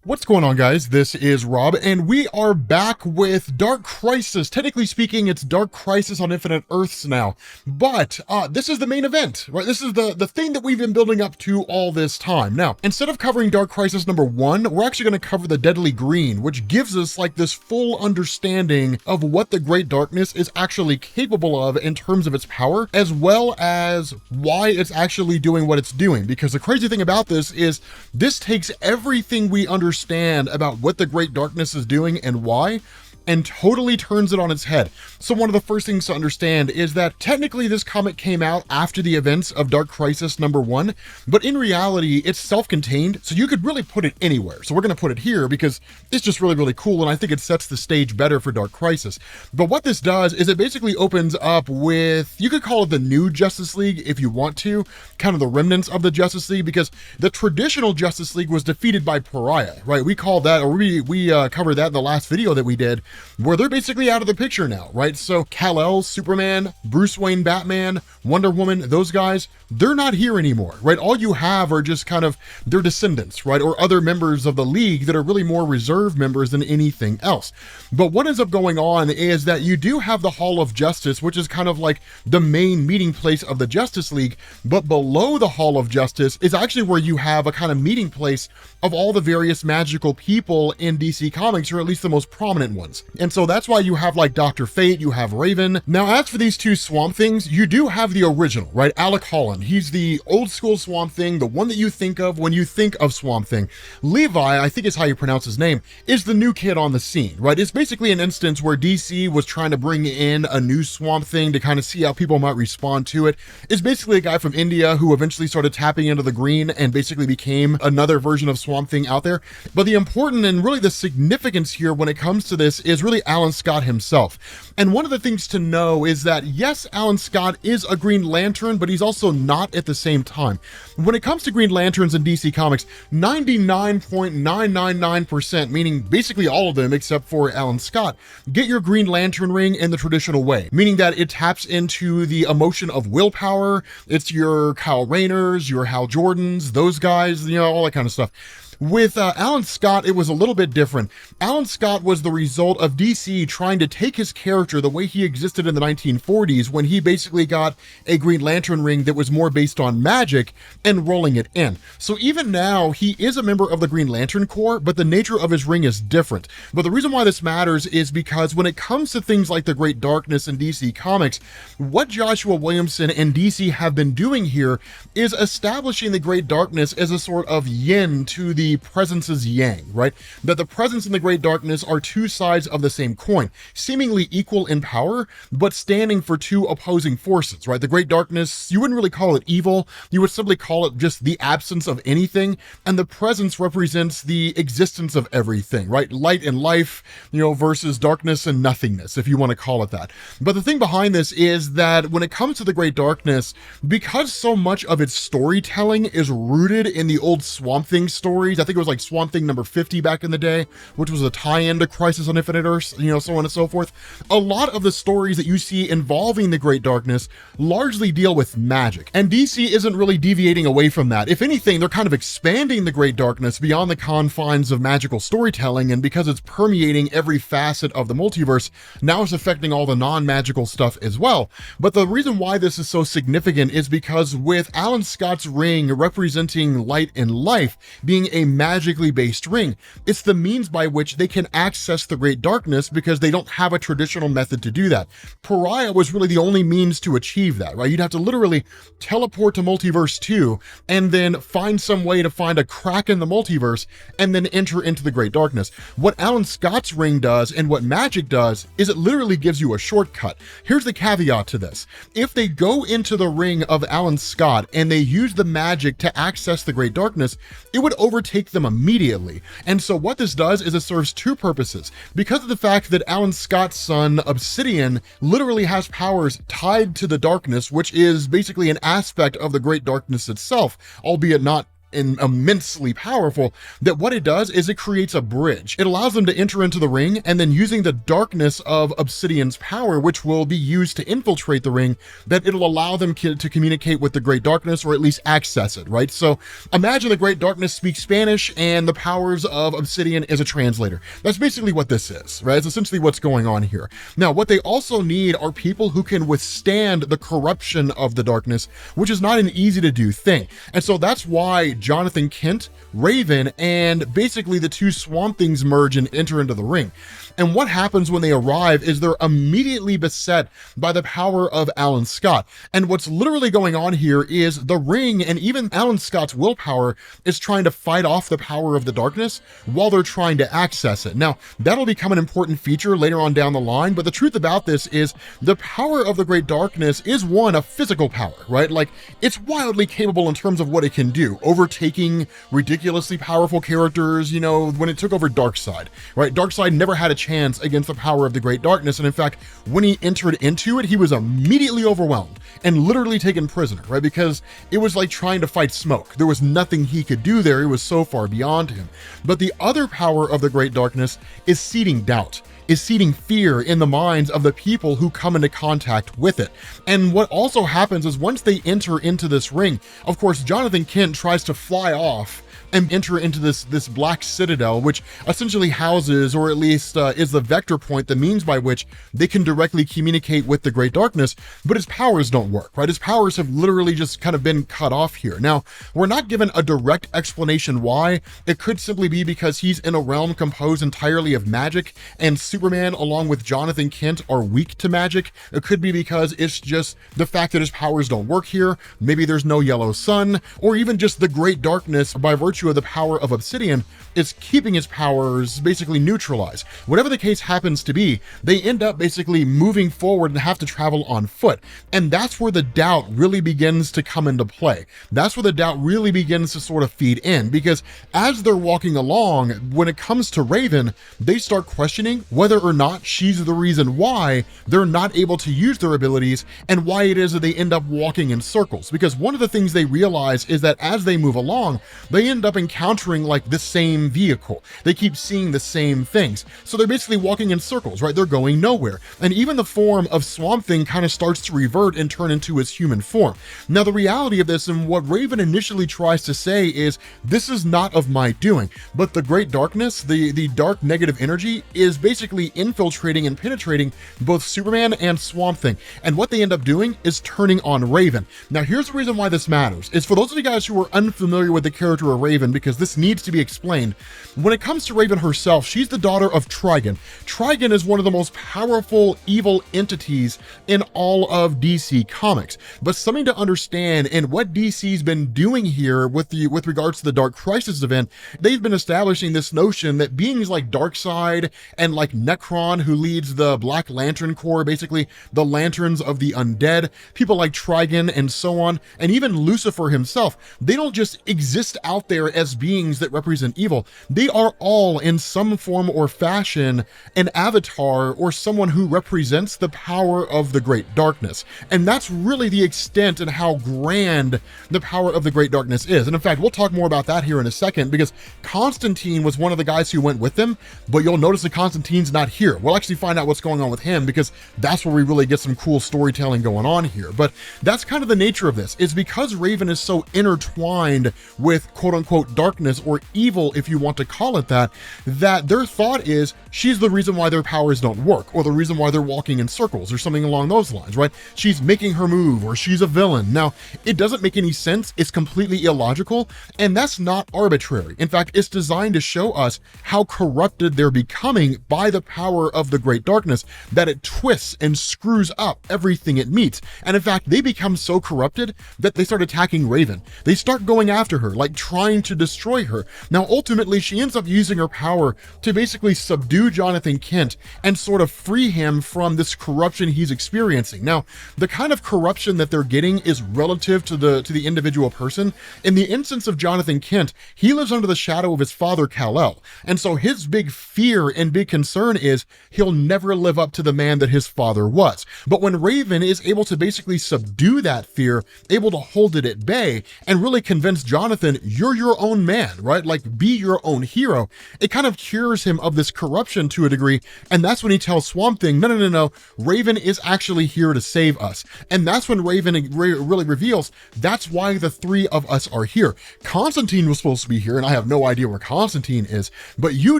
What's going on, guys? This is Rob, and we are back with Dark Crisis. Technically speaking, it's Dark Crisis on Infinite Earths now, but this is the main event, right? This is the thing that we've been building up to all this time. Now, instead of covering Dark Crisis number 1, we're actually going to cover the Deadly Green, which gives us like this full understanding of what the Great Darkness is actually capable of in terms of its power, as well as why it's actually doing what it's doing. Because the crazy thing about this is this takes everything we understand about what the Great Darkness is doing and why, and totally turns it on its head. So one of the first things to understand is that technically this comic came out after the events of Dark Crisis number 1, but in reality, it's self-contained, so you could really put it anywhere. So we're gonna put it here because it's just really, really cool, and I think it sets the stage better for Dark Crisis. But what this does is it basically opens up with, you could call it the new Justice League if you want to, kind of the remnants of the Justice League, because the traditional Justice League was defeated by Pariah, right? We called that, or we covered that in the last video that we did, where they're basically out of the picture now, right? So Kal-El, Superman, Bruce Wayne, Batman, Wonder Woman, those guys, they're not here anymore, right? All you have are just kind of their descendants, right? Or other members of the League that are really more reserve members than anything else. But what ends up going on is that you do have the Hall of Justice, which is kind of like the main meeting place of the Justice League, but below the Hall of Justice is actually where you have a kind of meeting place of all the various magical people in DC Comics, or at least the most prominent ones. And so that's why you have like Dr. Fate, you have Raven. Now, as for these two Swamp Things, you do have the original, right? Alec Holland. He's the old school Swamp Thing, the one that you think of when you think of Swamp Thing. Levi, I think is how you pronounce his name, is the new kid on the scene, right? It's basically an instance where DC was trying to bring in a new Swamp Thing to kind of see how people might respond to it. It's basically a guy from India who eventually started tapping into the green and basically became another version of Swamp Thing out there. But the important and really the significance here when it comes to this is really Alan Scott himself. And one of the things to know is that yes, Alan Scott is a Green Lantern, but he's also not at the same time. When it comes to Green Lanterns in DC Comics, 99.999%, meaning basically all of them except for Alan Scott, get your Green Lantern ring in the traditional way, meaning that it taps into the emotion of willpower. It's your Kyle Rayners, your Hal Jordans, those guys, you know, all that kind of stuff. With Alan Scott, it was a little bit different. Alan Scott was the result of DC trying to take his character the way he existed in the 1940s, when he basically got a Green Lantern ring that was more based on magic and rolling it in. So even now, he is a member of the Green Lantern Corps, but the nature of his ring is different. But the reason why this matters is because when it comes to things like the Great Darkness in DC Comics, what Joshua Williamson and DC have been doing here is establishing the Great Darkness as a sort of yin to the presence's yang, right? That the presence and the Great Darkness are two sides of the same coin, seemingly equal in power, but standing for two opposing forces, right? The Great Darkness, you wouldn't really call it evil, you would simply call it just the absence of anything, and the presence represents the existence of everything, right? Light and life, you know, versus darkness and nothingness, if you want to call it that. But the thing behind this is that when it comes to the Great Darkness, because so much of its storytelling is rooted in the old Swamp Thing stories, I think it was like Swamp Thing number 50 back in the day, which was a tie-in to Crisis on Infinite Earths, you know, so on and so forth. A lot of the stories that you see involving the Great Darkness largely deal with magic, and DC isn't really deviating away from that. If anything, they're kind of expanding the Great Darkness beyond the confines of magical storytelling, and because it's permeating every facet of the multiverse, now it's affecting all the non-magical stuff as well. But the reason why this is so significant is because with Alan Scott's ring representing light and life being a magically based ring, it's the means by which they can access the Great Darkness because they don't have a traditional method to do that. Pariah was really the only means to achieve that, right? You'd have to literally teleport to Multiverse 2 and then find some way to find a crack in the multiverse and then enter into the Great Darkness. What Alan Scott's ring does and what magic does is it literally gives you a shortcut. Here's the caveat to this. If they go into the ring of Alan Scott and they use the magic to access the Great Darkness, it would overtake them immediately. And so what this does is it serves two purposes. Because of the fact that Alan Scott's son, Obsidian, literally has powers tied to the darkness, which is basically an aspect of the Great Darkness itself, albeit not immensely powerful that what it does is it creates a bridge. It allows them to enter into the ring, and then using the darkness of Obsidian's power, which will be used to infiltrate the ring, that it'll allow them to communicate with the Great Darkness, or at least access it, right? So imagine the Great Darkness speaks Spanish and the powers of Obsidian is a translator. That's basically what this is, right? It's essentially what's going on here. Now, what they also need are people who can withstand the corruption of the darkness, which is not an easy to do thing. And so that's why Jonathan Kent, Raven, and basically the two Swamp Things merge and enter into the ring. And what happens when they arrive is they're immediately beset by the power of Alan Scott. And what's literally going on here is the ring, and even Alan Scott's willpower, is trying to fight off the power of the darkness while they're trying to access it. Now, that'll become an important feature later on down the line, but the truth about this is the power of the Great Darkness is one, a physical power, right? Like, it's wildly capable in terms of what it can do, overtaking ridiculously powerful characters, you know, when it took over Darkseid, right? Darkseid never had a chance against the power of the Great Darkness, and in fact, when he entered into it, he was immediately overwhelmed and literally taken prisoner, right? Because it was like trying to fight smoke. There was nothing he could do there. It was so far beyond him. But the other power of the Great Darkness is seeding doubt, is seeding fear in the minds of the people who come into contact with it. And what also happens is once they enter into this ring, of course, Jonathan Kent tries to fly off and enter into this black citadel, which essentially houses, or at least is the vector point, the means by which they can directly communicate with the Great Darkness, but his powers don't work, right? His powers have literally just kind of been cut off here. Now, we're not given a direct explanation why. It could simply be because he's in a realm composed entirely of magic, and Superman, along with Jonathan Kent, are weak to magic. It could be because it's just the fact that his powers don't work here. Maybe there's no yellow sun, or even just the Great Darkness, by virtue of the power of Obsidian, is keeping his powers basically neutralized. Whatever the case happens to be, they end up basically moving forward and have to travel on foot. And that's where the doubt really begins to come into play. That's where the doubt really begins to sort of feed in, because as they're walking along, when it comes to Raven, they start questioning whether or not she's the reason why they're not able to use their abilities, and why it is that they end up walking in circles. Because one of the things they realize is that as they move along, they end up encountering like the same vehicle. They keep seeing the same things. So they're basically walking in circles, right? They're going nowhere. And even the form of Swamp Thing kind of starts to revert and turn into his human form. Now, the reality of this, and what Raven initially tries to say, is this is not of my doing, but the Great Darkness, the dark negative energy, is basically infiltrating and penetrating both Superman and Swamp Thing. And what they end up doing is turning on Raven. Now, here's the reason why this matters, is for those of you guys who are unfamiliar with the character of Raven, because this needs to be explained. When it comes to Raven herself, she's the daughter of Trigon. Trigon is one of the most powerful evil entities in all of DC Comics. But something to understand, and what DC's been doing here with regards to the Dark Crisis event, they've been establishing this notion that beings like Darkseid and like Necron, who leads the Black Lantern Corps, basically the Lanterns of the Undead, people like Trigon and so on, and even Lucifer himself, they don't just exist out there as beings that represent evil. They are all in some form or fashion an avatar or someone who represents the power of the Great Darkness. And that's really the extent and how grand the power of the Great Darkness is. And in fact, we'll talk more about that here in a second, because Constantine was one of the guys who went with them, but you'll notice that Constantine's not here. We'll actually find out what's going on with him, because that's where we really get some cool storytelling going on here. But that's kind of the nature of this. It's because Raven is so intertwined with quote unquote darkness, or evil if you want to call it that, that their thought is she's the reason why their powers don't work, or the reason why they're walking in circles, or something along those lines, right? She's making her move, or she's a villain. Now, it doesn't make any sense. It's completely illogical, and that's not arbitrary. In fact, it's designed to show us how corrupted they're becoming by the power of the Great Darkness, that it twists and screws up everything it meets. And in fact, they become so corrupted that they start attacking Raven. They start going after her, like trying to destroy her. Now, ultimately, she ends up using her power to basically subdue Jonathan Kent and sort of free him from this corruption he's experiencing. Now, the kind of corruption that they're getting is relative to the individual person. In the instance of Jonathan Kent, he lives under the shadow of his father, Kal-El. And so his big fear and big concern is he'll never live up to the man that his father was. But when Raven is able to basically subdue that fear, able to hold it at bay, and really convince Jonathan, you're your own man, right? Like, be your own hero. It kind of cures him of this corruption to a degree. And that's when he tells Swamp Thing, no, Raven is actually here to save us. And that's when Raven really reveals that's why the three of us are here. Constantine was supposed to be here, and I have no idea where Constantine is, but you,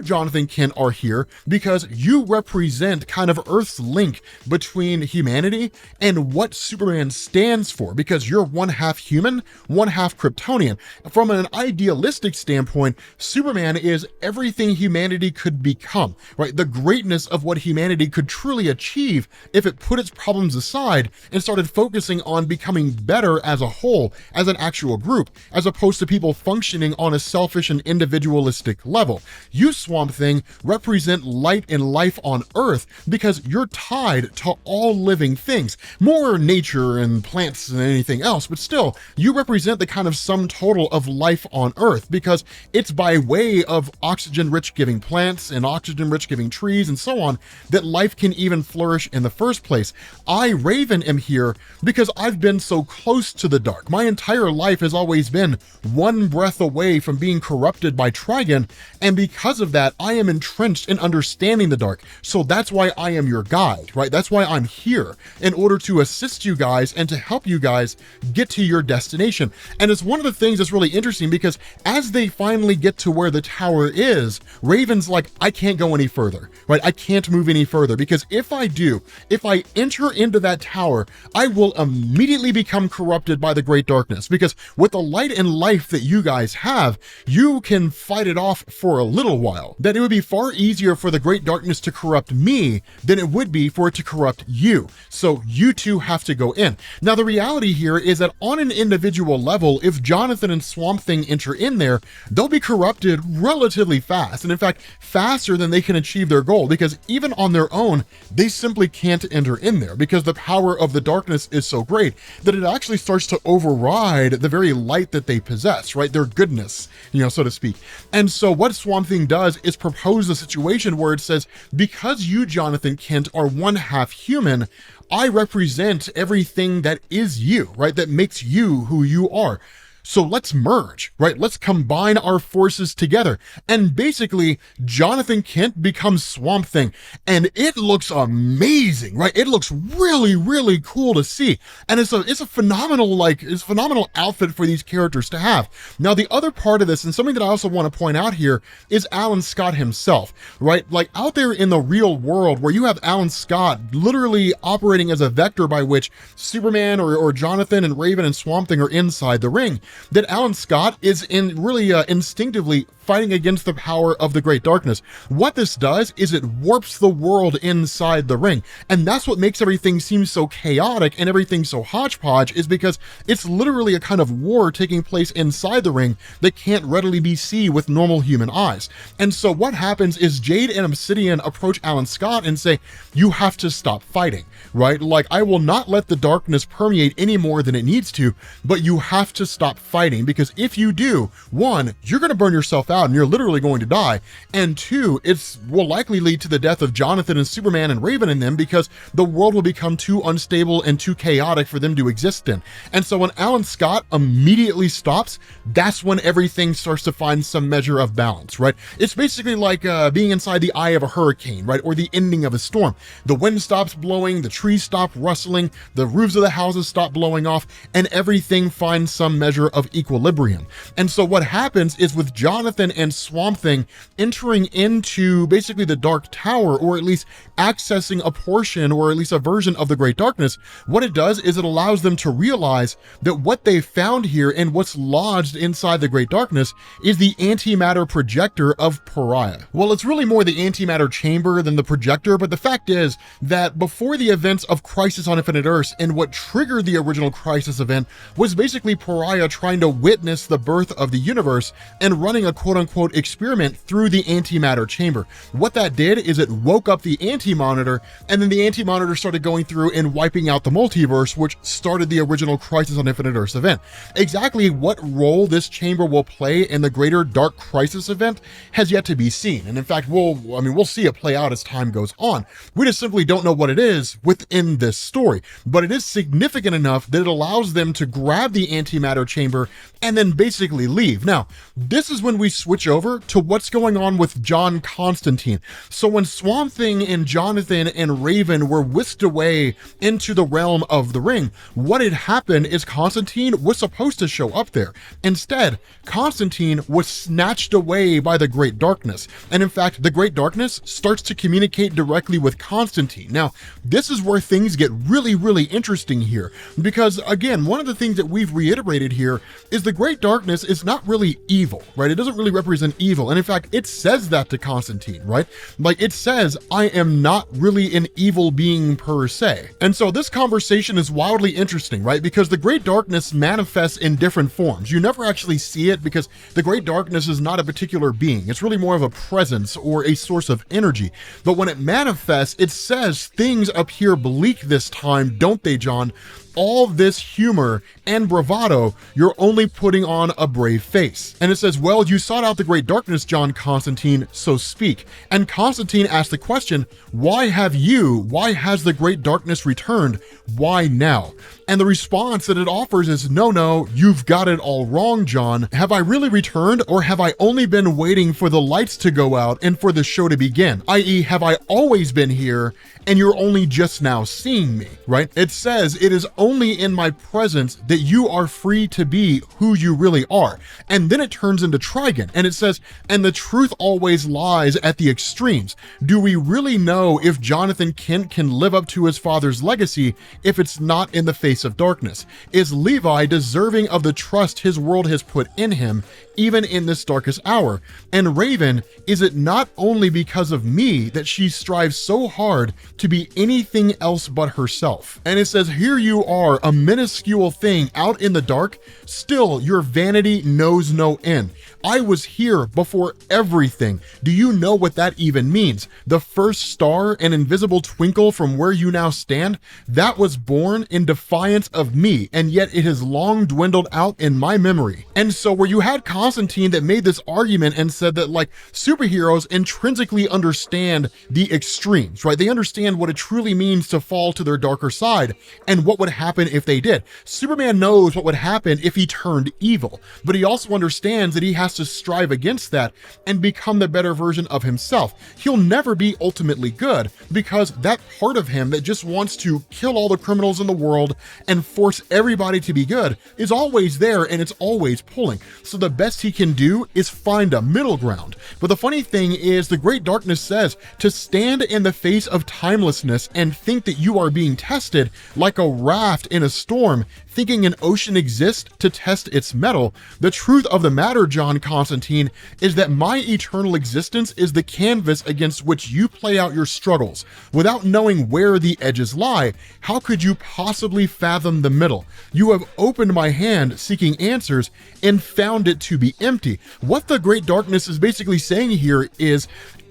Jonathan Kent, are here because you represent kind of Earth's link between humanity and what Superman stands for, because you're one half human, one half Kryptonian. From an idealistic standpoint, Superman is everything humanity could become, right? The greatness of what humanity could truly achieve if it put its problems aside and started focusing on becoming better as a whole, as an actual group, as opposed to people functioning on a selfish and individualistic level. You, Swamp Thing, represent light and life on Earth because you're tied to all living things, more nature and plants than anything else, but still, you represent the kind of sum total of life on Earth because it's by way of oxygen-rich giving plants and oxygen-rich giving trees and so on that life can even flourish in the first place. I, Raven, am here because I've been so close to the dark. My entire life has always been one breath away from being corrupted by Trigon, and because of that, I am entrenched in understanding the dark. So that's why I am your guide, right? That's why I'm here, in order to assist you guys and to help you guys get to your destination. And it's one of the things that's really interesting because as they finally get to where the tower is, Raven's like, I can't go any further, right? I can't move any further because if I do, if I enter into that tower, I will immediately become corrupted by the great darkness, because with the light and life that you guys have, you can fight it off for a little while. That it would be far easier for the great darkness to corrupt me than it would be for it to corrupt you. So you two have to go in. Now, the reality here is that on an individual level, if Jonathan and Swamp Thing enter in there, they'll be corrupted relatively fast. And in fact, faster than they can achieve their goal, because even on their own, they simply can't enter in there because the power of the darkness is so great that it actually starts to override the very light that they possess, right? Their goodness, so to speak. And so what Swamp Thing does is propose a situation where it says, because you, Jonathan Kent, are one half human, I represent everything that is you, right? That makes you who you are. So let's merge, right? Let's combine our forces together. And basically, Jonathan Kent becomes Swamp Thing. And it looks amazing, right? It looks really, really cool to see. And it's a phenomenal, phenomenal outfit for these characters to have. Now, the other part of this, and something that I also want to point out here, is Alan Scott himself, right? Like out there in the real world where you have Alan Scott literally operating as a vector by which Superman or Jonathan and Raven and Swamp Thing are inside the ring, that Alan Scott is instinctively fighting against the power of the great darkness. What this does is it warps the world inside the ring. And that's what makes everything seem so chaotic and everything so hodgepodge, is because it's literally a kind of war taking place inside the ring that can't readily be seen with normal human eyes. And so what happens is Jade and Obsidian approach Alan Scott and say, you have to stop fighting, right? Like, I will not let the darkness permeate any more than it needs to, but you have to stop fighting, because if you do, one, you're going to burn yourself out and you're literally going to die, and two, it will likely lead to the death of Jonathan and Superman and Raven and them, because the world will become too unstable and too chaotic for them to exist in. And so when Alan Scott immediately stops, that's when everything starts to find some measure of balance, right? It's basically like being inside the eye of a hurricane, right? Or the ending of a storm. The wind stops blowing, the trees stop rustling, the roofs of the houses stop blowing off, and everything finds some measure of equilibrium. And so what happens is with Jonathan Raven and Swamp Thing entering into basically the Dark Tower, or at least accessing a portion or at least a version of the Great Darkness, what it does is it allows them to realize that what they found here and what's lodged inside the Great Darkness is the antimatter projector of Pariah. Well, it's really more the antimatter chamber than the projector, but the fact is that before the events of Crisis on Infinite Earths, and what triggered the original Crisis event was basically Pariah trying to witness the birth of the universe and running a quote-unquote experiment through the antimatter chamber. What that did is it woke up the anti-monitor, and then the anti-monitor started going through and wiping out the multiverse, which started the original Crisis on Infinite Earths event. Exactly what role this chamber will play in the greater Dark Crisis event has yet to be seen. And in fact, we'll see it play out as time goes on. We just simply don't know what it is within this story, but it is significant enough that it allows them to grab the antimatter chamber and then basically leave. Now, this is when we switch over to what's going on with John Constantine. So when Swamp Thing and Jonathan and Raven were whisked away into the realm of the ring, what had happened is Constantine was supposed to show up there. Instead, Constantine was snatched away by the Great Darkness. And in fact, the Great Darkness starts to communicate directly with Constantine. Now, this is where things get really, really interesting here, because again, one of the things that we've reiterated here is the Great Darkness is not really evil, right? It doesn't really represent evil. And in fact, it says that to Constantine, right? Like it says, I am not really an evil being per se. And so this conversation is wildly interesting, right? Because the Great Darkness manifests in different forms. You never actually see it because the Great Darkness is not a particular being. It's really more of a presence or a source of energy. But when it manifests, it says things appear bleak this time, don't they, John? All this humor and bravado, you're only putting on a brave face. And it says, well, you sought out the Great Darkness, John Constantine, so speak. And Constantine asked the question, why has the Great Darkness returned? Why now? And the response that it offers is, no, you've got it all wrong, John. Have I really returned, or have I only been waiting for the lights to go out and for the show to begin? I.e., have I always been here and you're only just now seeing me, right? It says it is only in my presence that you are free to be who you really are. And then it turns into Trigon, and it says, and the truth always lies at the extremes. Do we really know if Jonathan Kent can live up to his father's legacy if it's not in the face of darkness? Is Levi deserving of the trust his world has put in him, even in this darkest hour? And Raven, is it not only because of me that she strives so hard to be anything else but herself? And it says, here you are, a minuscule thing out in the dark, still your vanity knows no end. I was here before everything. Do you know what that even means? The first star, an invisible twinkle from where you now stand, that was born in defiance of me, and yet it has long dwindled out in my memory. And so where you had Constantine that made this argument and said that like superheroes intrinsically understand the extremes, right? They understand what it truly means to fall to their darker side and what would happen if they did. Superman knows what would happen if he turned evil, but he also understands that he has to strive against that and become the better version of himself. He'll never be ultimately good because that part of him that just wants to kill all the criminals in the world and force everybody to be good is always there, and it's always pulling. So the best he can do is find a middle ground. But the funny thing is, the Great Darkness says to stand in the face of timelessness and think that you are being tested like a raft in a storm, thinking an ocean exists to test its metal. The truth of the matter, John Constantine, is that my eternal existence is the canvas against which you play out your struggles. Without knowing where the edges lie, how could you possibly fathom the middle? You have opened my hand seeking answers and found it to be empty. What the Great Darkness is basically saying here is,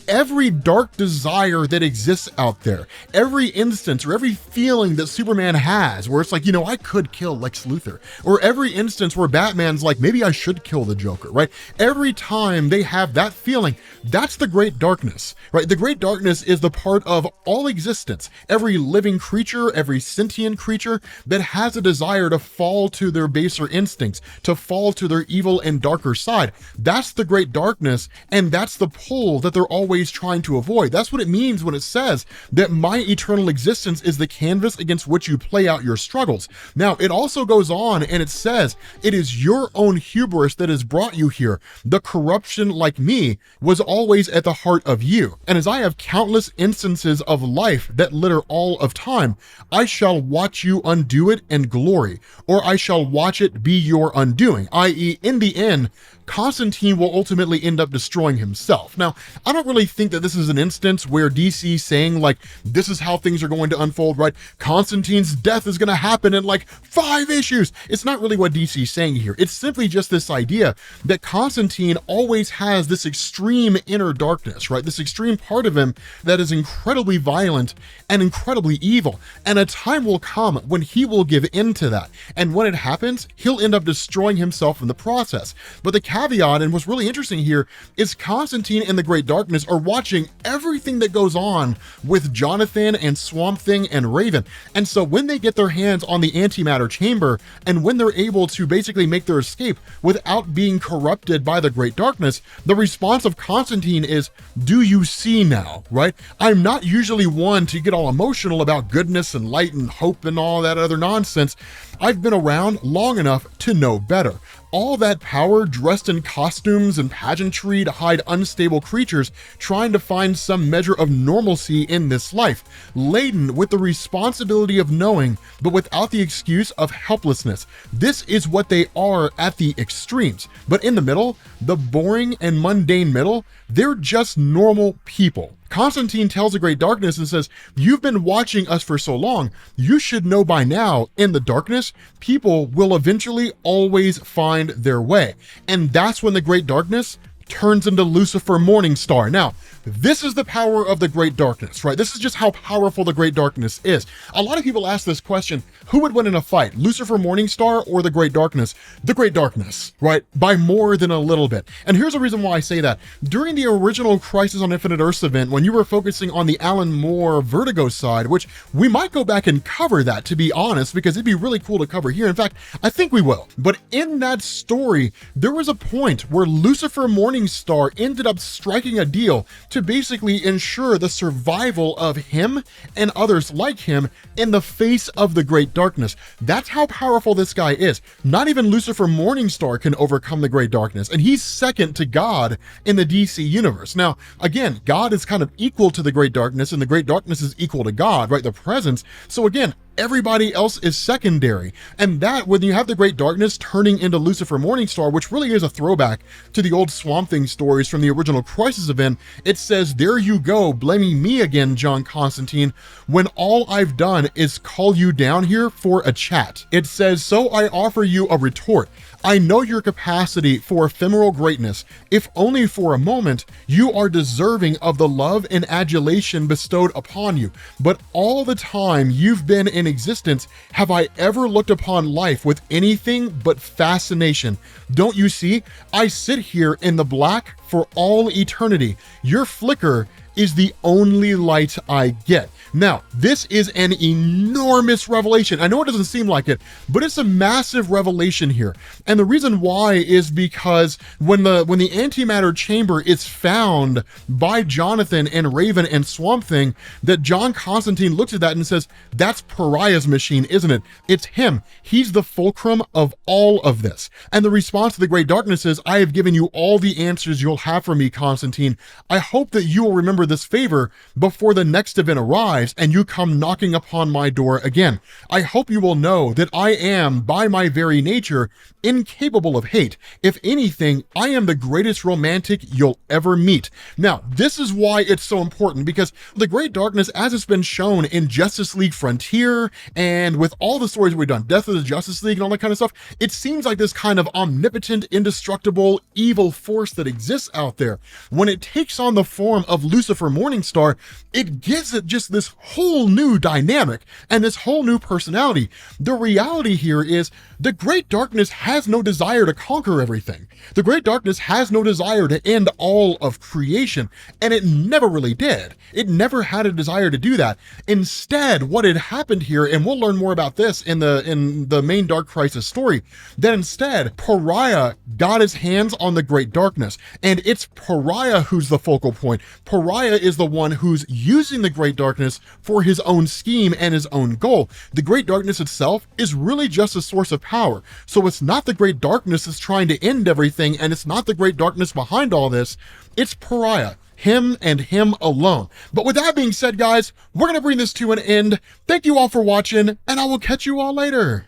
every dark desire that exists out there, every instance or every feeling that Superman has where it's like, I could kill Lex Luthor, or every instance where Batman's like, maybe I should kill the Joker, right? Every time they have that feeling, that's the Great Darkness, right? The Great Darkness is the part of all existence, every living creature, every sentient creature that has a desire to fall to their baser instincts, to fall to their evil and darker side. That's the Great Darkness, and that's the pull that they're always always trying to avoid. That's what it means when it says that my eternal existence is the canvas against which you play out your struggles. Now, it also goes on and it says, it is your own hubris that has brought you here. The corruption, like me, was always at the heart of you. And as I have countless instances of life that litter all of time, I shall watch you undo it and glory, or I shall watch it be your undoing, i.e., in the end, Constantine will ultimately end up destroying himself. Now, I don't really think that this is an instance where DC saying, like, this is how things are going to unfold, right? Constantine's death is going to happen in like 5 issues. It's not really what DC is saying here. It's simply just this idea that Constantine always has this extreme inner darkness, right? This extreme part of him that is incredibly violent and incredibly evil. And a time will come when he will give in to that. And when it happens, he'll end up destroying himself in the process. But the caveat, and what's really interesting here, is Constantine and the Great Darkness are watching everything that goes on with Jonathan and Swamp Thing and Raven. And so when they get their hands on the antimatter chamber, and when they're able to basically make their escape without being corrupted by the Great Darkness, the response of Constantine is, do you see now, right? I'm not usually one to get all emotional about goodness and light and hope and all that other nonsense. I've been around long enough to know better. All that power dressed in costumes and pageantry to hide unstable creatures trying to find some measure of normalcy in this life, laden with the responsibility of knowing, but without the excuse of helplessness. This is what they are at the extremes. But in the middle, the boring and mundane middle, they're just normal people. Constantine tells the Great Darkness and says, you've been watching us for so long, you should know by now, in the darkness, people will eventually always find their way. And that's when the Great Darkness turns into Lucifer Morningstar. Now, this is the power of the Great Darkness, right? This is just how powerful the Great Darkness is. A lot of people ask this question, who would win in a fight, Lucifer Morningstar or the Great Darkness? The Great Darkness, right? By more than a little bit. And here's the reason why I say that. During the original Crisis on Infinite Earths event, when you were focusing on the Alan Moore Vertigo side, which we might go back and cover that, to be honest, because it'd be really cool to cover here. In fact, I think we will. But in that story, there was a point where Lucifer Morningstar ended up striking a deal to basically ensure the survival of him and others like him in the face of the Great Darkness. That's how powerful this guy is. Not even Lucifer Morningstar can overcome the Great Darkness, and he's second to God in the DC universe. Now, again, God is kind of equal to the Great Darkness, and the Great Darkness is equal to God, right? The presence. So again, everybody else is secondary. And that, when you have the Great Darkness turning into Lucifer Morningstar, which really is a throwback to the old Swamp Thing stories from the original Crisis event, it says, there you go, blaming me again, John Constantine, when all I've done is call you down here for a chat. It says, so I offer you a retort. I know your capacity for ephemeral greatness. If only for a moment, you are deserving of the love and adulation bestowed upon you. But all the time you've been in existence, have I ever looked upon life with anything but fascination? Don't you see? I sit here in the black for all eternity. Your flicker is the only light I get. Now, this is an enormous revelation. I know it doesn't seem like it, but it's a massive revelation here. And the reason why is because when the antimatter chamber is found by Jonathan and Raven and Swamp Thing, that John Constantine looks at that and says, that's Pariah's machine, isn't it? It's him. He's the fulcrum of all of this. And the response to the Great Darkness is, I have given you all the answers you'll have for me, Constantine. I hope that you will remember this favor before the next event arrives and you come knocking upon my door again. I hope you will know that I am, by my very nature, incapable of hate. If anything, I am the greatest romantic you'll ever meet. Now, this is why it's so important, because the Great Darkness, as it's been shown in Justice League Frontier and with all the stories we've done, Death of the Justice League and all that kind of stuff, it seems like this kind of omnipotent, indestructible, evil force that exists out there. When it takes on the form of Lucifer Lucifer Morningstar, it gives it just this whole new dynamic and this whole new personality. The reality here is the Great Darkness has no desire to conquer everything. The Great Darkness has no desire to end all of creation, and it never really did. It never had a desire to do that. Instead, what had happened here, and we'll learn more about this in the main Dark Crisis story, that instead, Pariah got his hands on the Great Darkness, and it's Pariah who's the focal point. Pariah is the one who's using the Great Darkness for his own scheme and his own goal. The Great Darkness itself is really just a source of power. So it's not the Great Darkness that's trying to end everything, and it's not the Great Darkness behind all this. It's Pariah. Him and him alone. But with that being said, guys, we're going to bring this to an end. Thank you all for watching, and I will catch you all later.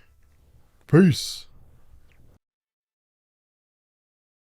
Peace.